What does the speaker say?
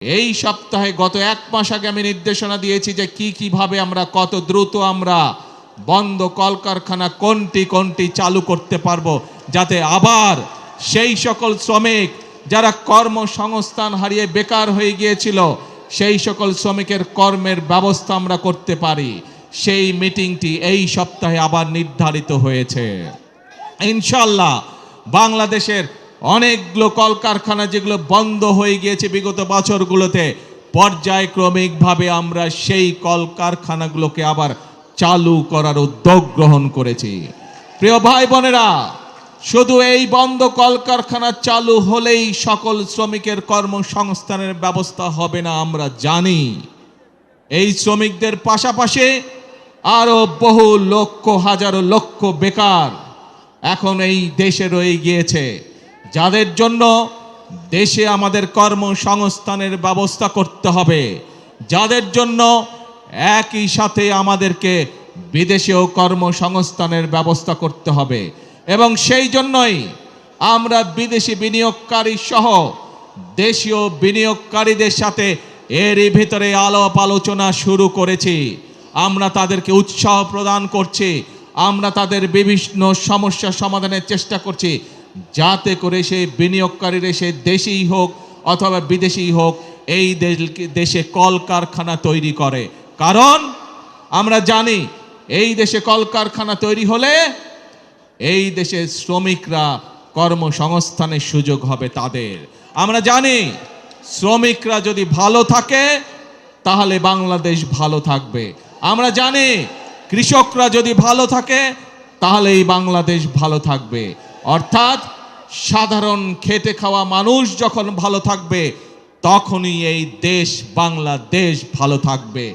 এই সপ্তাহে গত এক মাস আগে আমি নির্দেশনা দিয়েছি যে কিভাবে আমরা কত দ্রুত আমরা বন্ধ কলকারখানা কোনটি চালু করতে পারবো, যাতে আবার সেই সকল শ্রমিক যারা কর্মসংস্থান হারিয়ে বেকার হয়ে গিয়েছিল সেই সকল শ্রমিকের কর্মের ব্যবস্থা আমরা করতে পারি। সেই মিটিংটি এই সপ্তাহে আবার নির্ধারিত হয়েছে। ইনশাআল্লাহ বাংলাদেশের অনেকগুলো কলকারখানা যেগুলো বন্ধ হয়ে গিয়েছে বিগত বছরগুলোতে, পর্যায়ক্রমিকভাবে আমরা সেই কলকারখানাগুলোকে আবার চালু করার উদ্যোগ গ্রহণ করেছি। প্রিয় ভাই বোনেরা, শুধু এই বন্ধ কলকারখানা চালু হলেই সকল শ্রমিকের কর্মসংস্থানের ব্যবস্থা হবে না। আমরা জানি এই শ্রমিকদের পাশাপাশি আরো বহু লক্ষ হাজারো লক্ষ বেকার এখন এই দেশে রয়ে গিয়েছে, যাদের জন্য দেশে আমাদের কর্মসংস্থানের ব্যবস্থা করতে হবে, যাদের জন্য একই সাথে আমাদেরকে বিদেশেও কর্মসংস্থানের ব্যবস্থা করতে হবে। এবং সেই জন্যই আমরা বিদেশি বিনিয়োগকারী সহ দেশীয় বিনিয়োগকারীদের সাথে এরই ভিতরে আলাপ আলোচনা শুরু করেছি। আমরা তাদেরকে উৎসাহ প্রদান করছি, আমরা তাদের বিভিন্ন সমস্যা সমাধানের চেষ্টা করছি, যাতে করে সেই বিনিয়োগকারীরা সে দেশেই হোক অথবা বিদেশেই হোক এই দেশে কলকারখানা তৈরি করে। কারণ আমরা জানি এই দেশে কলকারখানা তৈরি হলে এই দেশের শ্রমিকরা কর্মসংস্থানের সুযোগ হবে তাদের। আমরা জানি শ্রমিকরা যদি ভালো থাকে তাহলে বাংলাদেশ ভালো থাকবে। আমরা জানি কৃষকরা যদি ভালো থাকে তাহলে এই বাংলাদেশ ভালো থাকবে। অর্থাৎ সাধারণ খেটে খাওয়া মানুষ যখন ভালো থাকবে তখনই এই দেশ বাংলাদেশ ভালো থাকবে।